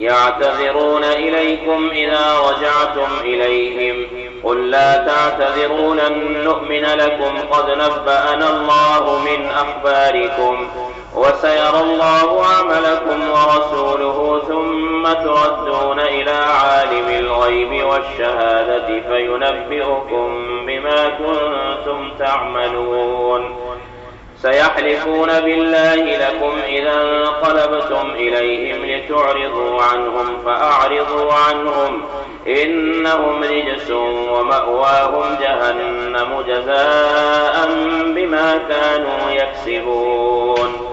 يعتذرون إليكم إذا رجعتم إليهم قل لا تعتذروا لن نؤمن لكم قد نبأنا الله من أخباركم وسيرى الله عملكم ورسوله ثم تردون إلى عالم الغيب والشهادة فينبئكم بما كنتم تعملون سيحلفون بالله لكم إذا انقلبتم إليهم لتعرضوا عنهم فأعرضوا عنهم إنهم رجس ومأواهم جهنم جزاء بما كانوا يكسبون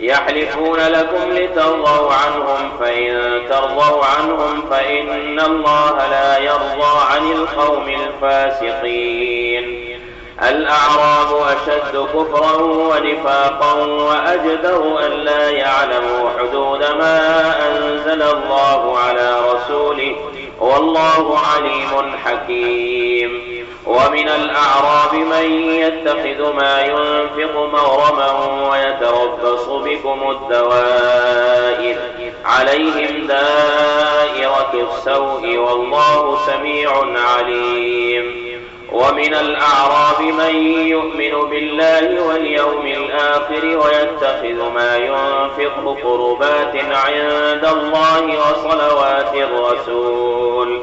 يحلفون لكم لترضوا عنهم فإن ترضوا عنهم فإن الله لا يرضى عن القوم الفاسقين الأعراب أشد كفرا ونفاقا وأجدر أن لا يعلموا حدود ما أنزل الله على رسوله والله عليم حكيم ومن الأعراب من يتخذ ما ينفق مغرما ويتربص بكم الدوائر عليهم دائرة السوء والله سميع عليم ومن الأعراب من يؤمن بالله واليوم الآخر ويتخذ ما ينفق قربات عند الله وصلوات الرسول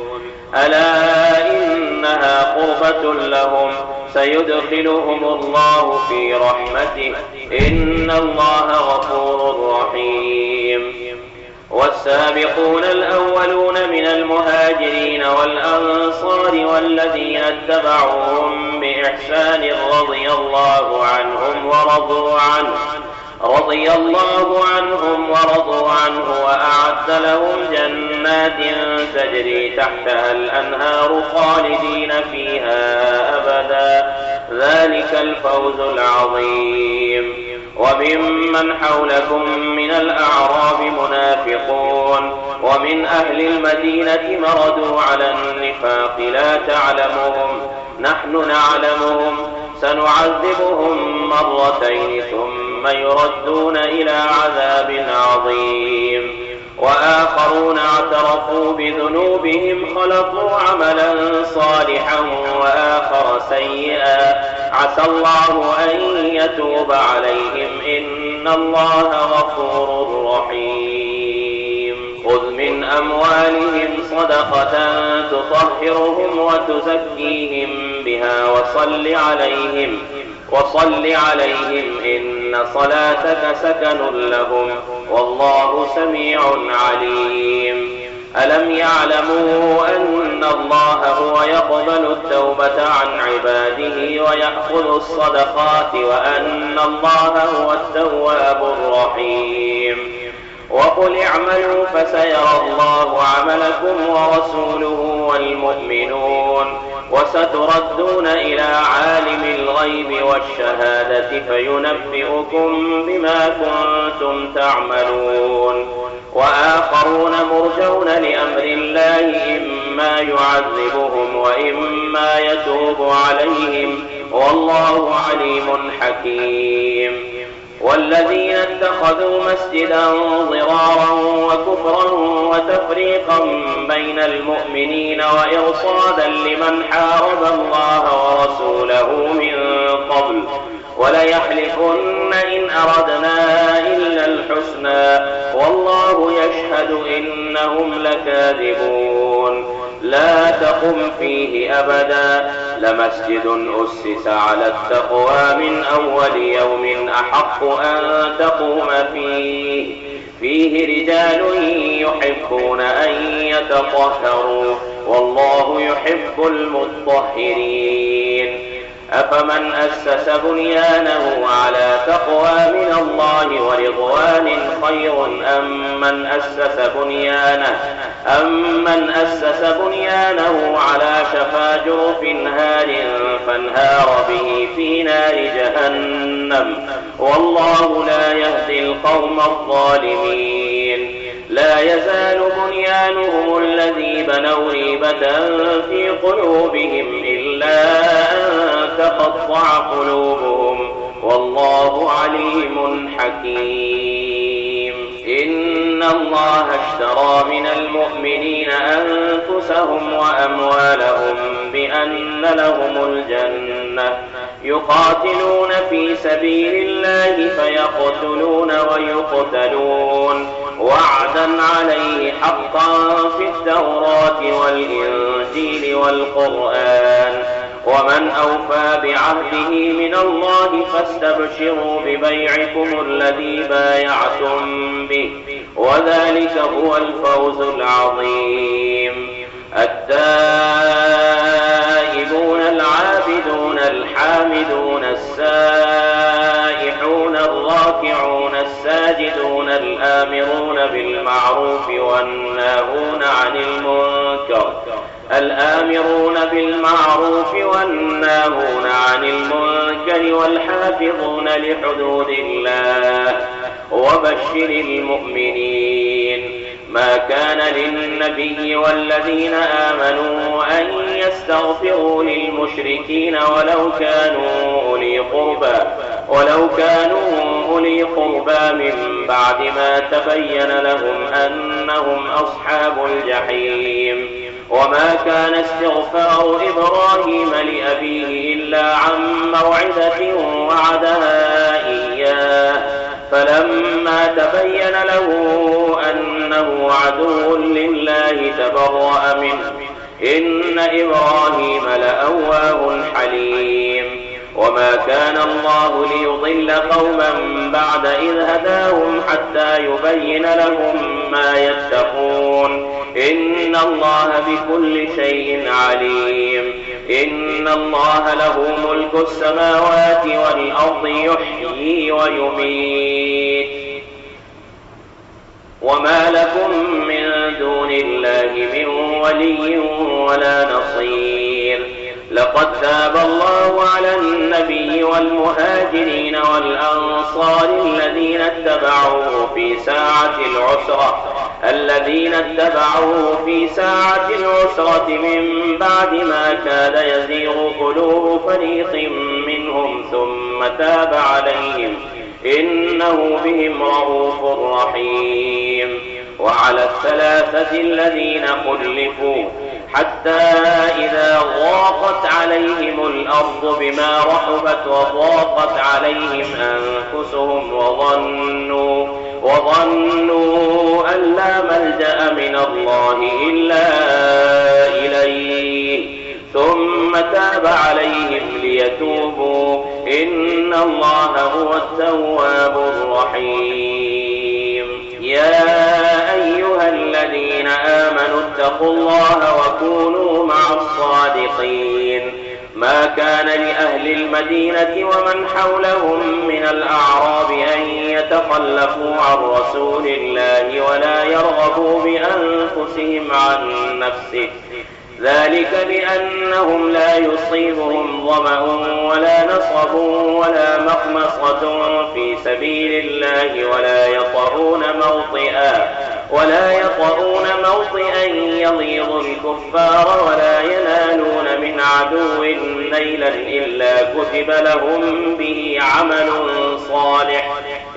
ألا إنها قربة لهم سيدخلهم الله في رحمته إن الله غفور رحيم والسابقون الأولون من المهاجرين والأنصار والذين اتبعوهم بإحسان رضي الله عنهم ورضوا عنه وأعد لهم جنات تجري تحتها الأنهار خالدين فيها أبدا ذلك الفوز العظيم وممن حولكم من الأعراب منافقون ومن أهل المدينة مردوا على النفاق لا تعلمهم نحن نعلمهم سنعذبهم مرتين ثم يردون إلى عذاب عظيم وآخرون اعترفوا بذنوبهم خلقوا عملا صالحا وآخر سيئا عسى الله أن يتوب عليهم إن الله غفور رحيم خذ من أموالهم صدقة تطهرهم وتزكيهم بها وصل عليهم إن صلاتك سكن لهم والله سميع عليم ألم يعلموا أن الله هو يقبل التوبة عن عباده ويأخذ الصدقات وأن الله هو التواب الرحيم وقل اعملوا فسيرى الله عملكم ورسوله والمؤمنون وستردون إلى عالم الغيب والشهادة فينبئكم بما كنتم تعملون وآخرون مرجون لأمر الله إما يعذبهم وإما يتوب عليهم والله عليم حكيم والذين اتخذوا مسجدا ضرارا وكفرا وتفريقا بين المؤمنين وإرصادا لمن حارب الله ورسوله من قبل وليحلفن إن أردنا إلا الحسنى والله يشهد إنهم لكاذبون لا تقم فيه أبدا لمسجد أسس على التقوى من أول يوم أحق أن تقوم فيه رجال يحبون أن يتطهروا والله يحب المطهرين أفمن أسس بنيانه على تقوى من الله ورضوان خير أم من أسس بنيانه على شفا جرف هار فانهار به في نار جهنم والله لا يهدي القوم الظالمين لا يزال بنيانهم الذي بنوا ريبة في قلوبهم إلا أن تقطع قلوبهم والله عليم حكيم إن إن الله اشترى من المؤمنين أنفسهم وأموالهم بأن لهم الجنة يقاتلون في سبيل الله فيقتلون ويقتلون وعدا عليه حقا في التوراة والإنجيل والقرآن ومن أوفى بعهده من الله فاستبشروا ببيعكم الذي بايعتم به وذلك هو الفوز العظيم. التائبون العابدون الحامدون السائحون الراكعون الساجدون الآمرون بالمعروف والناهون عن المنكر والحافظون لحدود الله وبشر المؤمنين. ما كان للنبي والذين آمنوا أن يستغفروا للمشركين ولو كانوا أولي قربى من بعد ما تبين لهم أنهم أصحاب الجحيم. وما كان استغفار إبراهيم لأبيه إلا عن موعدة وعدها إياه فلما تبين له أنه عدو لله تبرأ منه إن إبراهيم لأواه حليم. وما كان الله ليضل قوما بعد إذ هداهم حتى يبين لهم ما يتقون إن الله بكل شيء عليم. إن الله له ملك السماوات والأرض يحيي ويميت وما لكم من دون الله من ولي ولا نصير. لقد تاب الله على النبي والمهاجرين والأنصار الذين اتبعوه في ساعة العسرة من بعد ما كاد يزيغ قلوب فريق منهم ثم تاب عليهم إنه بهم رءوف رحيم. وعلى الثلاثة الذين خلفوا حتى إذا ضاقت عليهم الأرض بما رحبت وضاقت عليهم أنفسهم وظنوا أن لا ملجأ من الله إلا إليه ثم تاب عليهم ليتوبوا إن الله هو التواب الرحيم. يا أيها الذين آمنوا اتقوا الله وكونوا مع الصادقين. ما كان لأهل المدينة ومن حولهم من الأعراب أن يتخلفوا عن رسول الله ولا يرغبوا بأنفسهم عن نفسه ذلك بأنهم لا يصيبهم ظمأ ولا نصب ولا مخمصة في سبيل الله ولا يطؤون موطئا يغيظ الكفار ولا ينالون من عدو نيلا إلا كتب لهم به عمل صالح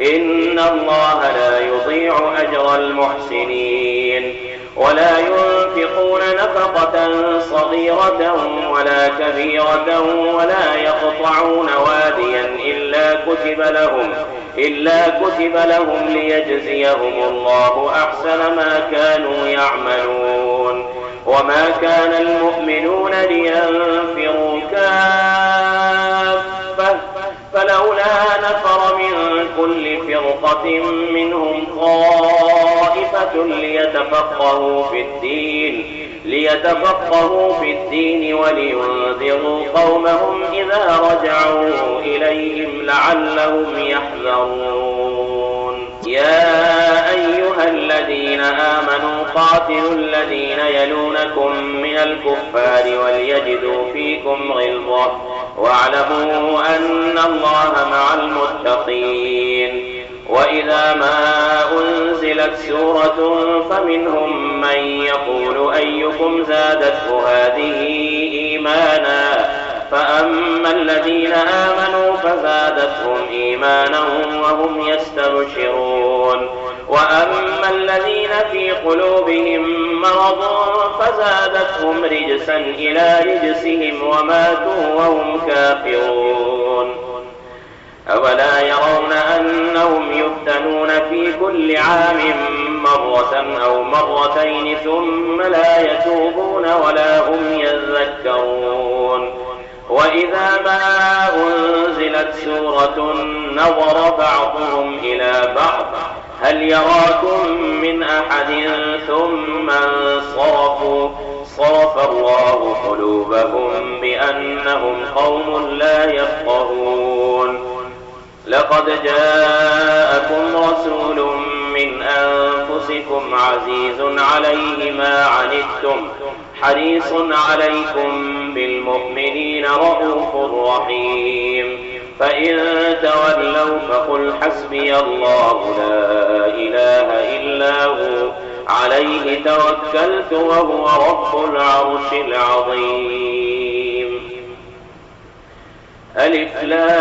إن الله لا يضيع أجر المحسنين. ولا ينفقون نفقة صغيرة ولا كبيرة ولا يقطعون واديا إلا كتب لهم ليجزيهم الله أحسن ما كانوا يعملون. وما كان المؤمنون لينفروا كافة فلولا نفر من كل فرقة منهم طائفة ليتفقهوا في الدين ولينذروا قومهم إذا رجعوا إليهم لعلهم يحذرون. يا أيها الذين آمنوا قاتلوا الذين يلونكم من الكفار وليجدوا فيكم غلظة واعلموا أن الله مع المتقين. وإذا ما أنزلت سورة فمنهم من يقول أيكم زادته هذه إيمانا فأما الذين آمنوا فزادتهم إيمانا وهم يستبشرون. وأما الذين في قلوبهم مرض فزادتهم رجسا إلى رجسهم وماتوا وهم كافرون. أولا يرون أنهم يفتنون في كل عام مرة أو مرتين ثم لا يتوبون ولا هم يذكرون. وإذا ما أنزلت سورة نظر بعضهم إلى بعض هل يراكم من أحد ثم انصرفوا صرف الله قلوبهم بأنهم قوم لا يفقهون. لقد جاءكم رسول من أنفسكم عزيز عليه ما عنتم حريص عليكم بالمؤمنين رؤوف رحيم. فإن تولوا فقل حسبي الله لا إله إلا هو عليه توكلت وهو رب العرش العظيم. ألف لام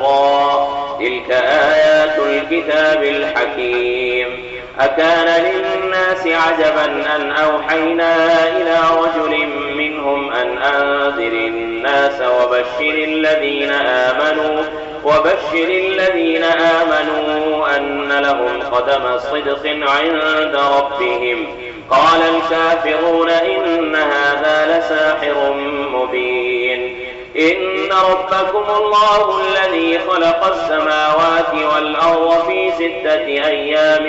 را تلك آيات الكتاب الحكيم. أكان للناس عجبا أن أوحينا إلى رجل منهم أن أنذر الناس وبشر الذين آمنوا أن لهم قدم صدق عند ربهم. قال الكافرون إن هذا لساحر مبين. إن ربكم الله الذي خلق السماوات والأرض في 6 أيام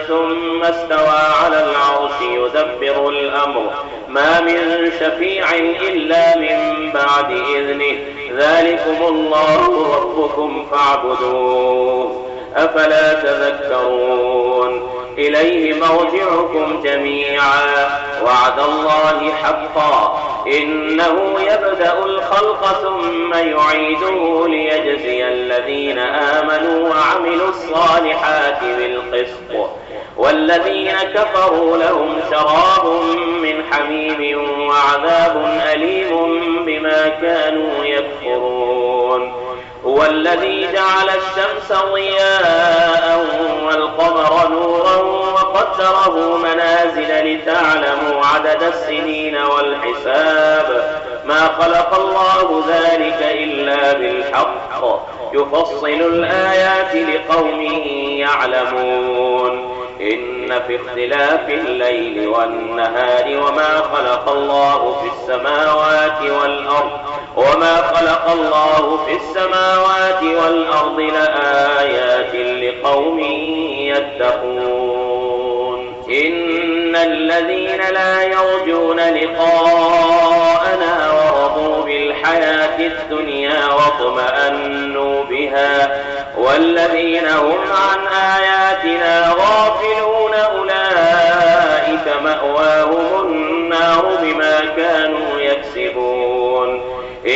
ثم استوى على العرش يدبر الأمر ما من شفيع إلا من بعد إذنه ذلكم الله ربكم فاعبدوه أفلا تذكرون. إليه مرجعكم جميعا وعد الله حقا إنه يبدأ الخلق ثم يعيده ليجزي الذين آمنوا وعملوا الصالحات بالقسط والذين كفروا لهم شراب من حميم وعذاب أليم بما كانوا يكفرون. هو الذي جعل الشمس ضياء والقمر نورا وقدره منازل لتعلموا عدد السنين والحساب ما خلق الله ذلك إلا بالحق يفصل الآيات لقوم يعلمون. إن في اختلاف الليل والنهار وما خلق الله في السماوات والأرض لآيات لقوم يتقون. إن الذين لا يرجون لقاءنا ورضوا بالحياة الدنيا واطمأنوا بها والذين هم عن آياتنا غافلون أولئك مأواهم النار بما كانوا يكسبون.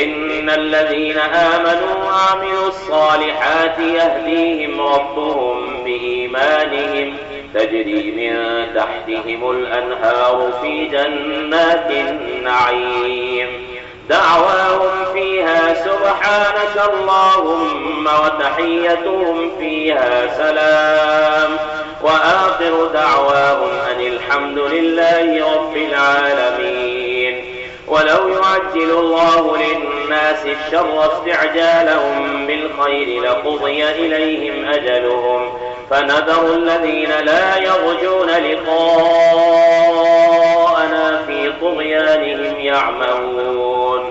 إن الذين آمنوا وعملوا الصالحات يهديهم ربهم بإيمانهم تجري من تحتهم الأنهار في جنات النعيم دعواهم فيها سبحانك اللهم وتحيتهم فيها سلام وآخر دعواهم أن الحمد لله رب العالمين. ولو يعجل الله للناس الشر استعجالهم بالخير لقضي إليهم أجلهم فنذر الذين لا يرجون لقاءنا في طغيانهم يعمهون.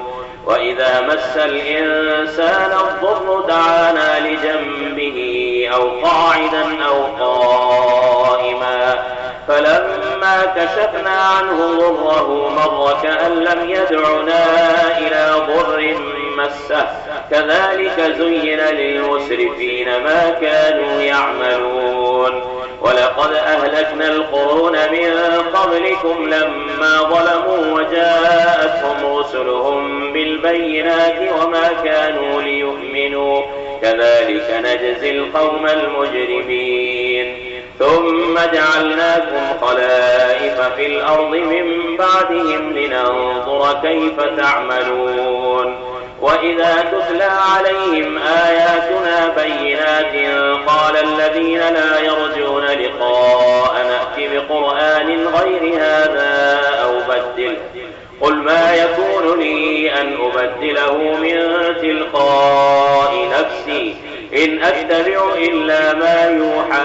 وإذا مس الإنسان الضر دعانا لجنبه أو قاعدا أو قائما فلما كشفنا عنه ضره مر كأن لم يدعنا إلى ضر مسه كذلك زين للمسرفين ما كانوا يعملون. ولقد أهلكنا القرون من قبلكم لما ظلموا وجاءتهم رسلهم بالبينات وما كانوا ليؤمنوا كذلك نجزي القوم المجرمين. ثم جعلناكم خلائف في الأرض من بعدهم لننظر كيف تعملون. وإذا تتلى عليهم آياتنا بينات قال الذين لا يرجون لقاء نأت بقرآن غير هذا أو بدله قل ما يكون لي أن أبدله من تلقاء نفسي إن أتبع إلا ما يوحى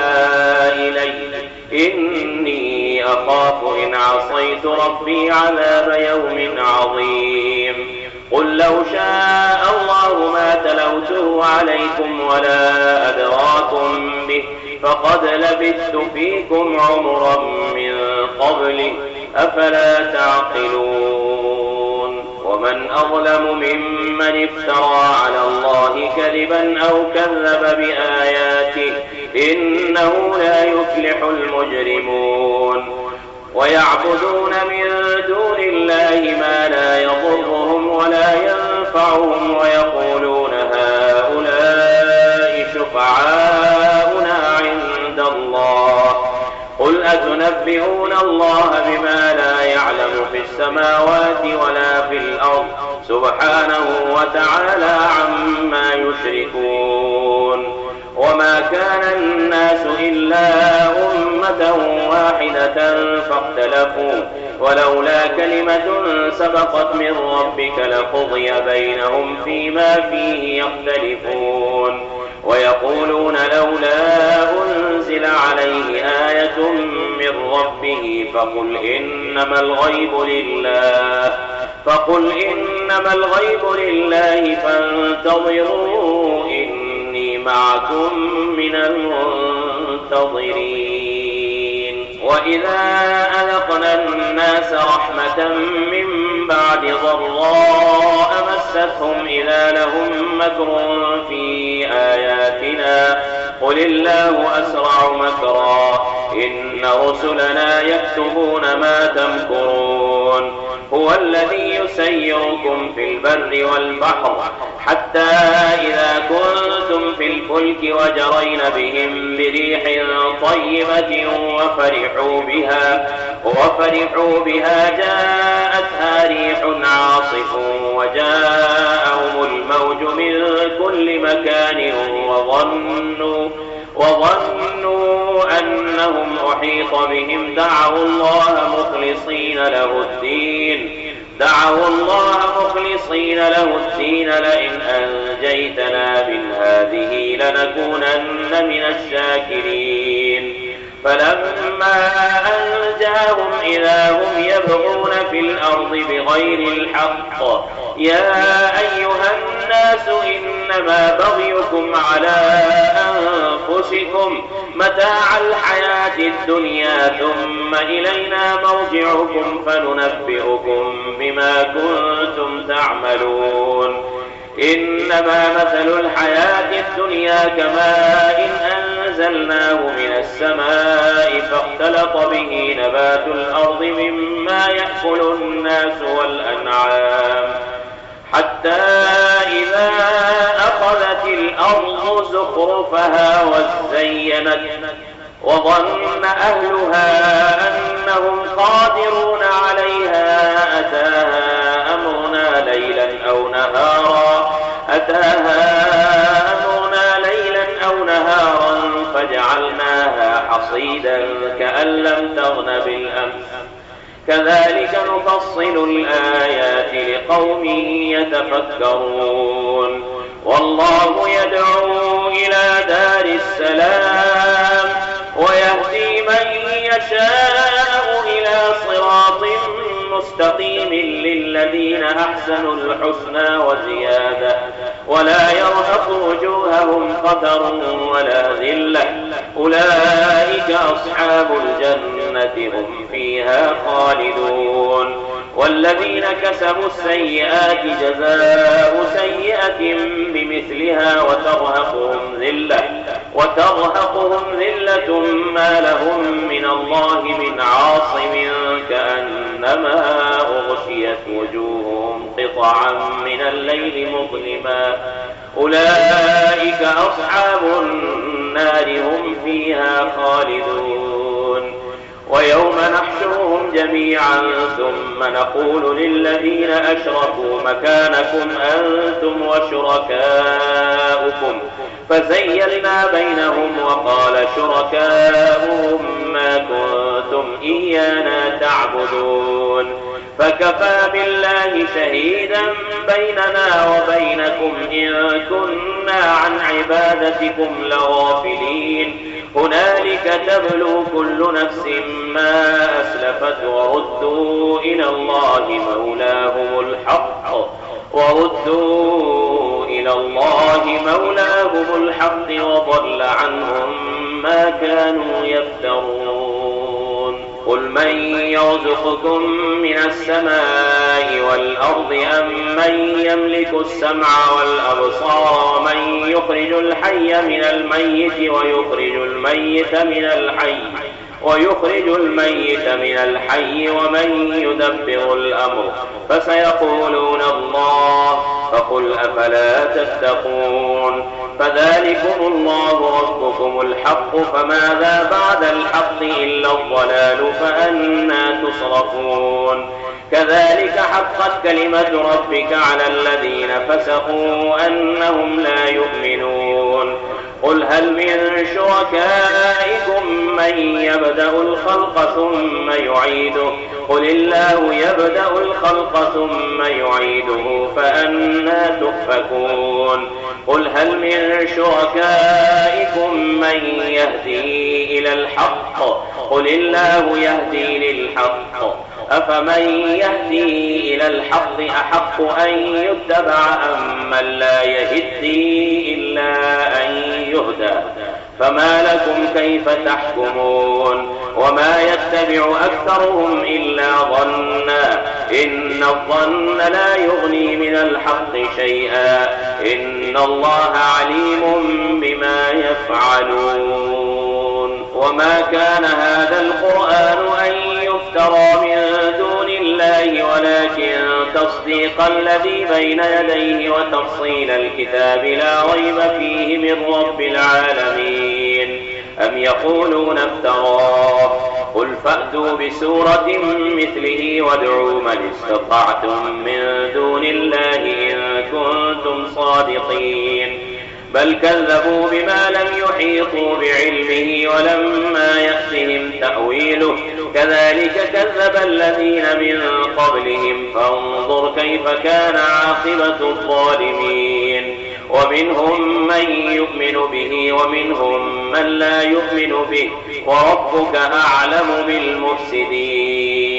إلي إني أخاف إن عصيت ربي عذاب يوم عظيم قل لو شاء الله ما تلوته عليكم ولا أدراكم به فقد لبثت فيكم عمرا من قبله أفلا تعقلون ومن أظلم ممن افترى على الله كذبا أو كذب بآياته إنه لا يفلح المجرمون ويعبدون من دون الله ما لا يضرهم ولا ينفعهم ويقولون هؤلاء شفعاؤنا عند الله قل أتنبئون الله بما لا يعلم في السماوات ولا في الأرض سبحانه وتعالى عما يشركون وما كان الناس إلا أمة واحدة فاختلفوا ولولا كلمة سبقت من ربك لقضي بينهم فيما فيه يختلفون ويقولون لولا أنزل عليه آية من ربه فقل إنما الغيب لله فانتظروا إني معكم من المنتظرين وإذا أذقنا الناس رحمة من بعد ضراء مستهم إذا لهم مكر في آياتنا قل الله أسرع مكرا إن رسلنا يكتبون ما تمكرون هو الذي يسيركم في البر والبحر حتى إذا كنتم في الفلك وجرين بهم بريح طيبة وفرحوا بها جاءتها ريح عاصف وجاءهم الموج من كل مكان وظنوا أنهم أحيط بهم دعوا الله مخلصين له الدين لئن أنجيتنا من هذه لنكونن من الشاكرين فلما أنجاهم إذا هم يبغون في الأرض بغير الحق يا أيها الناس إنما بغيكم على أنفسكم متاع الحياة الدنيا ثم إلينا مرجعكم فننبئكم بما كنتم تعملون إنما مثل الحياة الدنيا كماء أنزلناه من السماء فاختلط به نبات الأرض مما يأكل الناس والأنعام حتى إذا أخذت الأرض زخرفها وزينت وظن أهلها أنهم قادرون عليها أتاها أمرنا ليلا أو نهارا فجعلناها حصيدا كأن لم تغن بالأمس كذلك نفصل الآيات لقوم يتفكرون والله يدعو إلى دار السلام ويهدي من يشاء إلى صراط مستقيم للذين أحسنوا الحسنى وزيادة ولا يرهق وجوههم قتر ولا ذلة أولئك أصحاب الجنة هم فيها خالدون والذين كسبوا السيئات جزاء سيئة بمثلها وترهقهم ذلة ما لهم من الله من عاصم كأنما أغشيت وجوههم قطعا من الليل مظلما أولئك أصحاب النار هم فيها خالدون ويوم نحشرهم جميعا ثم نقول للذين أشركوا مكانكم أنتم وشركاؤكم فزيلنا بينهم وقال شركاؤهم ما كنتم إيانا تعبدون فكفى بالله شهيدا بيننا وبينكم إن كنا عن عبادتكم لغافلين هنالك تبلو كل نفس ما أسلفت وردوا إلى الله مولاهم الحق وضل عنهم ما كانوا يفترون قل من يرزقكم من السماء والأرض أم من يملك السمع والأبصار ومن يخرج الحي من الميت ويخرج الميت من الحي ومن يدبر الأمر فسيقولون الله فقل أفلا تتقون فذلكم الله ربكم الحق فماذا بعد الحق إلا الضلال فأنى تصرفون كذلك حقت كلمة ربك على الذين فسقوا أنهم لا يؤمنون قل هل من شركائكم من يبدأ الخلق ثم يعيده قل الله يبدأ الخلق ثم يعيده فأنى تؤفكون قل هل من شركائكم من يهدي إلى الحق قل الله يهدي للحق أفمن يهدي إلى الحق أحق أن يتبع أم من لا يهدي إلا أن يهدى فما لكم كيف تحكمون وما يتبع أكثرهم إلا ظنا إن الظن لا يغني من الحق شيئا إن الله عليم بما يفعلون وما كان هذا القرآن أن يفترى من دون الله ولكن تصديق الذي بين يديه وتفصيل الكتاب لا ريب فيه من رب العالمين أم يقولون افتراه قل فأتوا بسورة مثله وادعوا من استطعتم من دون الله إن كنتم صادقين بل كذبوا بما لم يحيطوا بعلمه ولما يأتهم تأويله كذلك كذب الذين من قبلهم فانظر كيف كان عاقبة الظالمين ومنهم من يؤمن به ومنهم من لا يؤمن به وربك أعلم بالمفسدين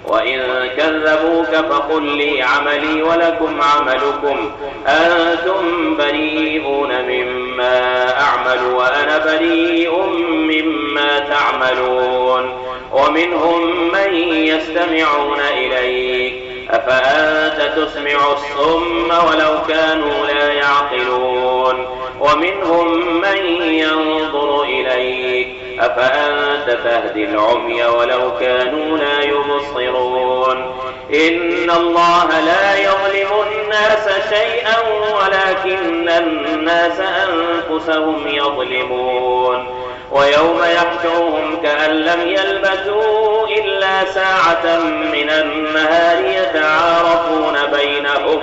وإن كذبوك فقل لي عملي ولكم عملكم أنتم بريئون مما أعمل وأنا بريء مما تعملون ومنهم من يستمعون إليك أفأنت تسمع الصم ولو كانوا لا يعقلون ومنهم من ينظر إليك أفأنت تهدي العمي ولو كانوا لا يبصرون إن الله لا يظلم الناس شيئا ولكن الناس أنفسهم يظلمون ويوم يحشرهم كأن لم يلبثوا إلا ساعة من النهار يتعارفون بينهم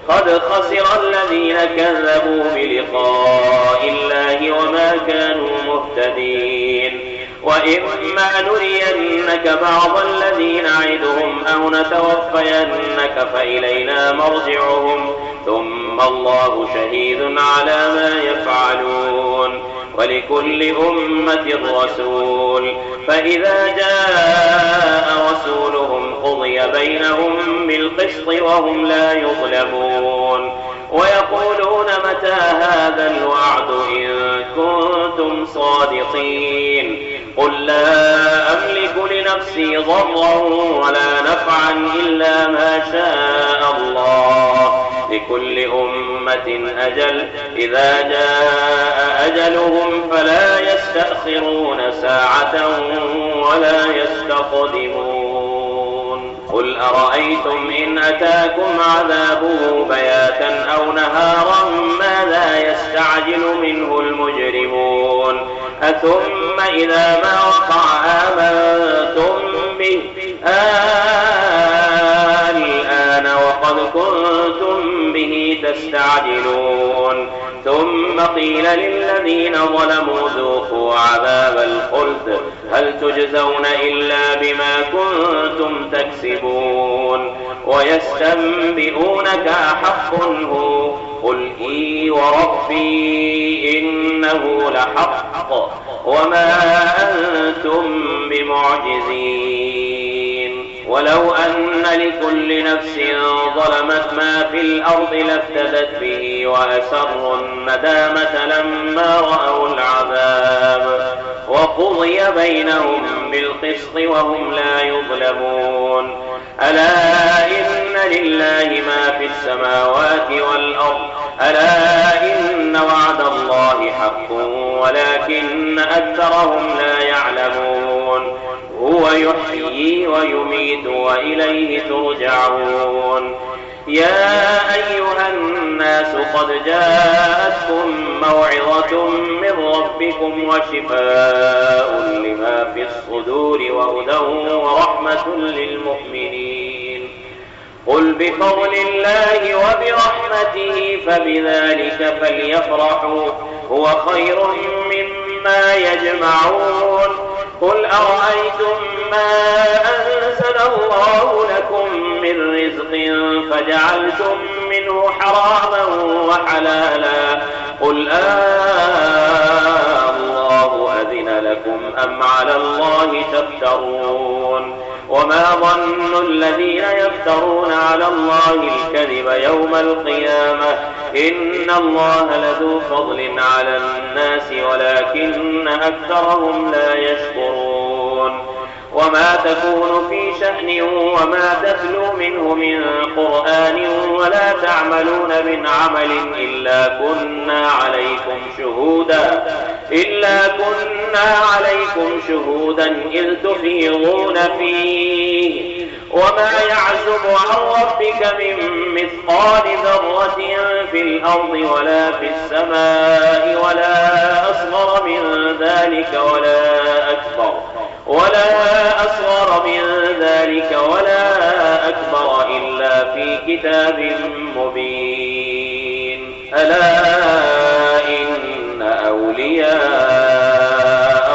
قد خسر الذين كذبوا بلقاء الله وما كانوا مهتدين وإما نرينك بعض الذين نعدهم أو نتوفينك فإلينا مرجعهم ثم الله شهيد على ما يفعلون ولكل أمة رسول فإذا جاء رسولهم قضي بينهم بالقسط وهم لا يظلمون ويقولون متى هذا الوعد إن كنتم صادقين قل لا أملك لنفسي ضرا ولا نفعا إلا ما شاء الله لكل أمة أجل إذا جاء أجلهم فلا يستأخرون ساعة ولا يستقدمون قل أرأيتم إن أتاكم عذابه بياتا أو نهارا ماذا يستعجل منه المجرمون أثم إذا ما وقع آمنتم تستعجلون ثم قيل للذين ظلموا ذوقوا عذاب الخلد هل تجزون إلا بما كنتم تكسبون ويستنبئونك أحق هو قل إي وربي إنه لحق وما أنتم بمعجزين ولو أن لكل نفس ظلمت ما في الأرض لافتدت به وأسروا الندامة لما رأوا العذاب وقضي بينهم بالقسط وهم لا يظلمون ألا إن لله ما في السماوات والأرض ألا إن وعد الله حق ولكن أكثرهم لا يعلمون هو يحيي ويميت وإليه ترجعون يا أيها الناس قد جاءتكم موعظة من ربكم وشفاء لما في الصدور وهدى ورحمة للمؤمنين قل بفضل الله وبرحمته فبذلك فليفرحوا هو خير مما يجمعون قل أرأيتم ما أنزل الله لكم من رزق فجعلتم منه حراما وحلالا قل الله أذن لكم أم على الله تفترون وما ظن الذين يفترون على الله الكذب يوم القيامة إن الله لذو فضل على الناس ولكن أكثرهم لا يشكرون وما تكون في شأن وما تتلو منه من قرآن ولا تعملون من عمل إلا كنا عليكم شهودا إذ تفيضون فيه وما يعزب عن ربك من مثقال ذرة في الأرض ولا في السماء ولا أصغر من ذلك ولا أكبر إلا في كتاب مبين ألا إن أولياء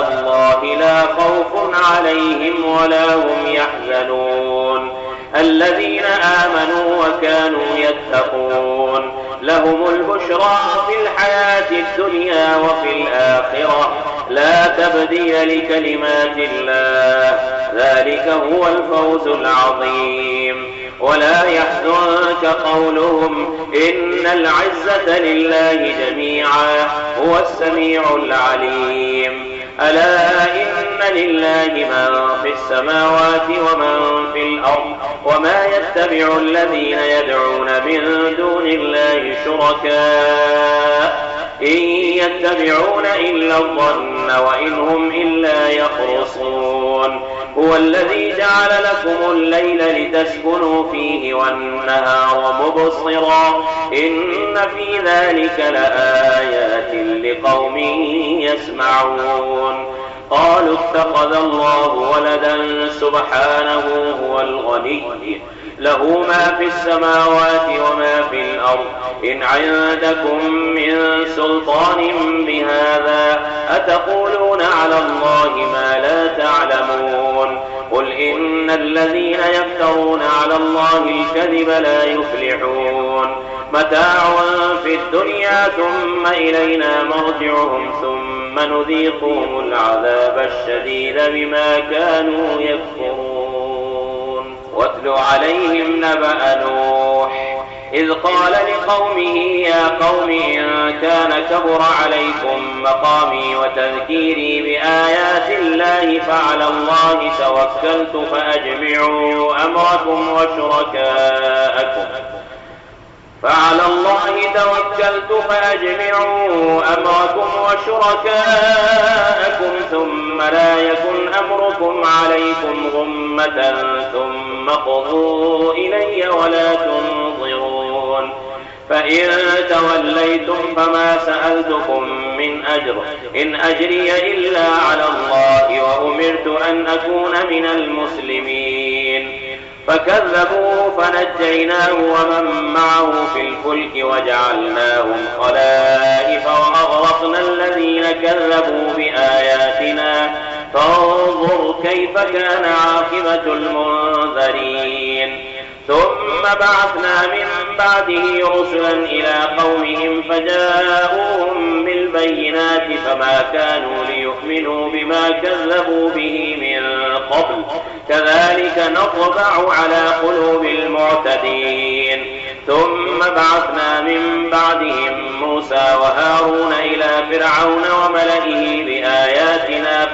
الله لا خوف عليهم ولا هم يحزنون الذين آمنوا وكانوا يتقون لهم البشرى في الحياة الدنيا وفي الآخرة لا تبديل لكلمات الله ذلك هو الفوز العظيم ولا يحزنك قولهم إن العزة لله جميعا هو السميع العليم ألا إن لله من في السماوات ومن في الأرض وما يتبع الذين يدعون من دون الله شركاء إن يتبعون إلا الظن وإن هم إلا يخرصون هو الذي جعل لكم الليل لتسكنوا فيه والنهار مبصرا إن في ذلك لآيات لقوم يسمعون قالوا اتخذ الله ولدا سبحانه هو الغني له ما في السماوات وما في الأرض إن عندكم من سلطان بهذا أتقولون على الله ما لا تعلمون قل إن الذين يفترون على الله الكذب لا يفلحون متاع في الدنيا ثم إلينا مرجعهم ثم نذيقهم العذاب الشديد بما كانوا يكفرون واتل عليهم نبأ نوح إذ قال لقومه يا قوم إن كان كبر عليكم مقامي وتذكيري بآيات الله فعلى الله توكلت فأجمعوا أمركم وشركاءكم ثم لا يكن أمركم عليكم غمة ثم قضوا إلي ولا تنظرون فإن توليتم فما سألتكم من أجر إن أجري إلا على الله وأمرت أن أكون من المسلمين فكذبوه فنجيناه ومن معه في الفلك وجعلناهم خلائف وأغرقنا الذين كذبوا بآياتنا فانظر كيف كان عاقبة المنذرين. ثم بعثنا من بعده رسلا إلى قومهم فجاءوهم بالبينات فما كانوا ليؤمنوا بما كذبوا به من قبل كذلك نطبع على قلوب المعتدين. ثم بعثنا من بعدهم موسى وهارون إلى فرعون وملئه بآياتنا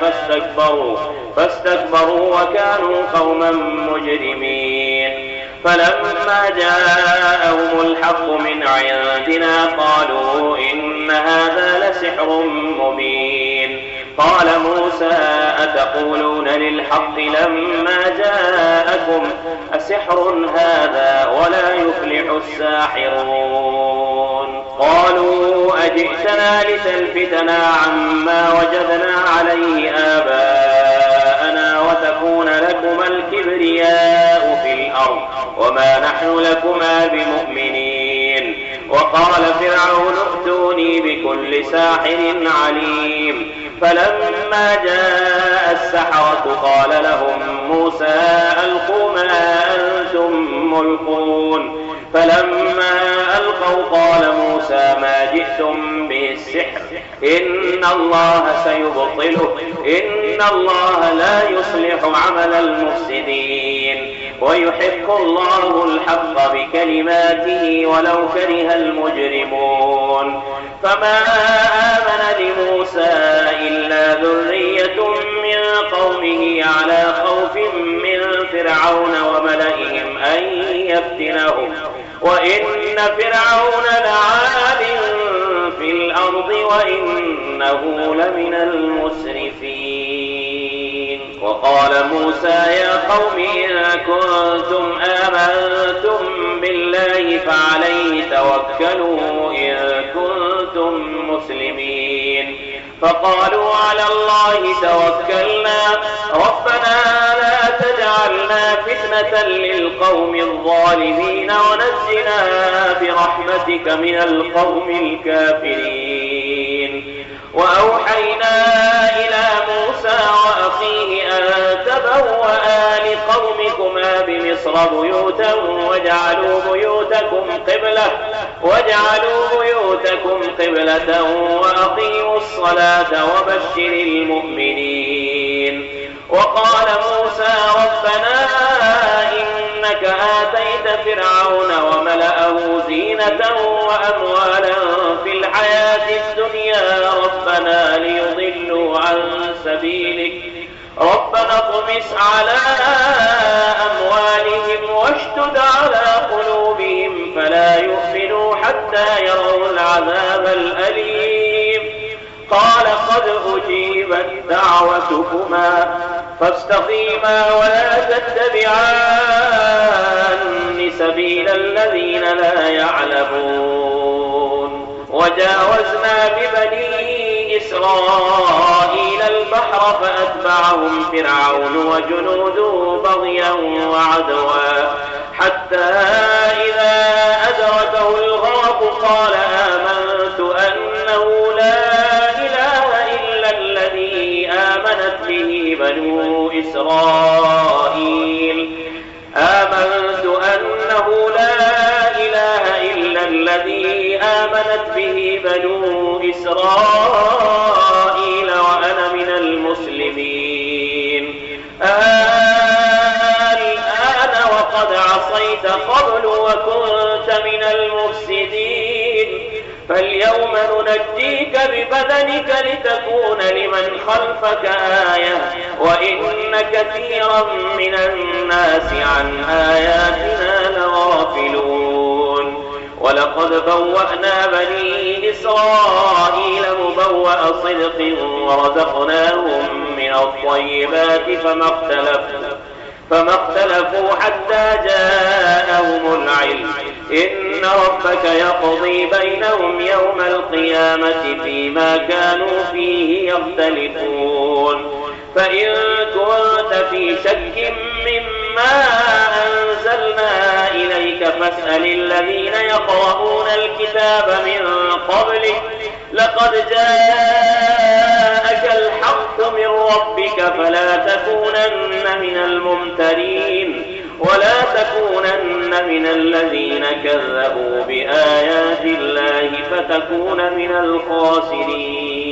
فاستكبروا وكانوا قوما مجرمين. فلما جاءهم الحق من عندنا قالوا إن هذا لسحر مبين. قال موسى أتقولون للحق لما جاءكم أسحر هذا ولا يفلح الساحرون. قالوا أجئتنا لتلفتنا عما وجدنا عليه آباءنا وتكون لكما الكبرياء في الأرض وما نحن لكما بمؤمنين. وقال فرعون ائتوني بكل ساحر عليم. فلما جاء السحرة قال لهم موسى ألقوا ما أنتم ملقون. فلما ألقوا قال موسى ما جئتم به السحر إن الله سيبطله إن الله لا يصلح عمل المفسدين ويحق الله الحق بكلماته ولو كره المجرمون. فما آمن لموسى إلا ذرية من قومه على خوف من فرعون وملئهم أن يفتنهم وإن فرعون لعال في الأرض وإنه لمن المسرفين. وقال موسى يا قوم إن كنتم آمنتم بالله فعليه توكلوا إن كنتم مسلمين. فقالوا على الله توكلنا ربنا لا تجعلنا فتنة للقوم الظالمين ونجنا برحمتك من القوم الكافرين. وأوحينا إلى موسى وأخيه أن تبوأ لقومكما بمصر بيوتا واجعلوا بيوتكم قبلة وأقيموا الصلاة وبشر المؤمنين. وقال موسى ربنا إنك آتيت فرعون وملأه زينة وأموالا في الحياة الدنيا ربنا ليضلوا عن سبيلك ربنا اطمس على أموالهم واشتد على قلوبهم فلا يؤمنوا حتى يروا العذاب الأليم. قال قد أجيبت دعوتكما فاستقيما ولا تتبعان سبيل الذين لا يعلمون. وجاوزنا ببني إسرائيل البحر فأتبعهم فرعون وجنوده بغيا وعدوا حتى إذا أدركه الغرق قال آمنت أنه لا إله إلا الذي آمنت به بنو إسرائيل وأنا من المسلمين. الآن وقد عصيت قبل وكنت من المفسدين فاليوم ننجيك ببدنك لتكون لمن خلفك آية وإن كثيرا من الناس عن آياتنا لغافلون. ولقد بوأنا بني إسرائيل مبوأ صدق ورزقناهم من الطيبات فما اختلفوا حتى جاءهم العلم إن ربك يقضي بينهم يوم القيامة فيما كانوا فيه يختلفون. فإن كنت في شك مما ما أنزلنا إليك فاسأل الذين يقرؤون الكتاب من قبلك لقد جاءك الحق من ربك فلا تكونن من الممترين ولا تكونن من الذين كذبوا بآيات الله فتكون من الخاسرين.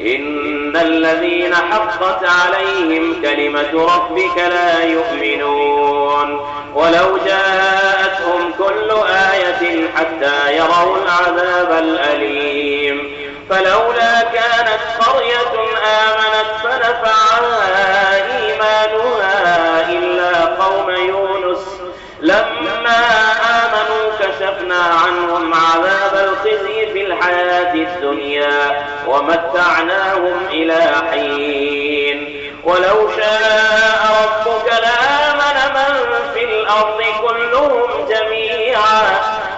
إن الذين حقت عليهم كلمة ربك لا يؤمنون ولو جاءتهم كل آية حتى يروا العذاب الأليم فلولا كانت قرية آمنت فنفعها إيمانها إلا قوم يونس لما آمنوا كشفنا عنهم عذاب الخزي في الحياة الدنيا ومتعناهم إلى حين ولو شاء ربك لآمن من في الأرض كلهم جميعا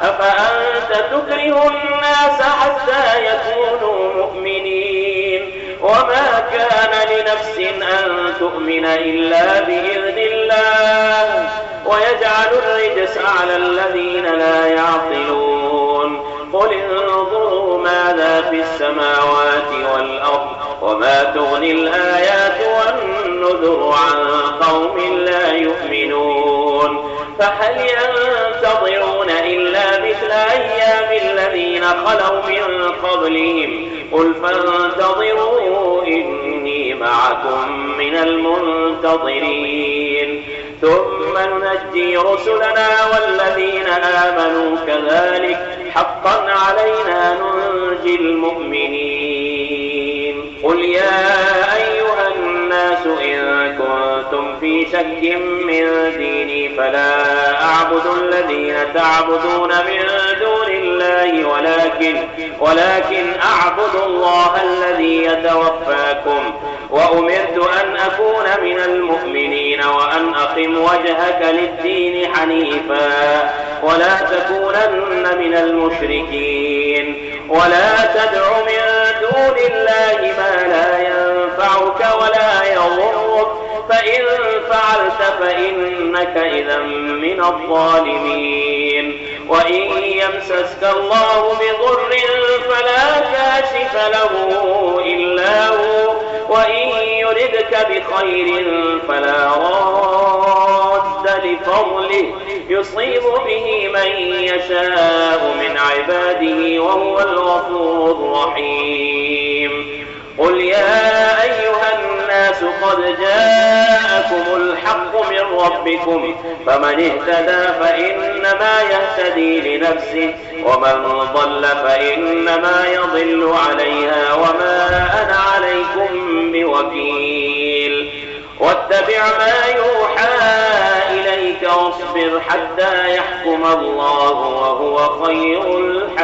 أفأنت تكره الناس حتى يكونوا مؤمنين وما كان لنفس أن تؤمن إلا بإذن الله ويجعل الرجس على الذين لا يعقلون. قل انظروا ماذا في السماوات والأرض وما تغني الآيات والنذر عن قوم لا يؤمنون فهل ينتظرون إلا مثل أيام الذين خلوا من قبلهم قل فانتظروا إني معكم من المنتظرين ثم ننجي رسلنا والذين آمنوا كذلك حقا علينا ننجي المؤمنين. قل يا أيها الناس إن كنتم في شك من ديني فلا أعبد الذين تعبدون من دون الله ولكن أعبد الله الذي يتوفاكم وأمرت أن أكون من المؤمنين وأن أقم وجهك للدين حنيفا ولا تكونن من المشركين ولا تدع من دون الله ما لا ينفعك ولا يضرك فإن فعلت فإنك إذا من الظالمين. وإن يمسسك الله بضر فلا كاشف له إلا هو وإن يردك بخير فلا راد لفضله يصيب به من يشاء من عباده وهو الغفور الرحيم. قل يا أيها الناس قد جاءكم الحق من ربكم فمن اهتدى فإنما يهتدي لنفسه ومن ضل فإنما يضل عليها وما أنا عليكم بوكيل. واتبع ما يوحى إليك واصبر حتى يحكم الله وهو خير الحاكمين.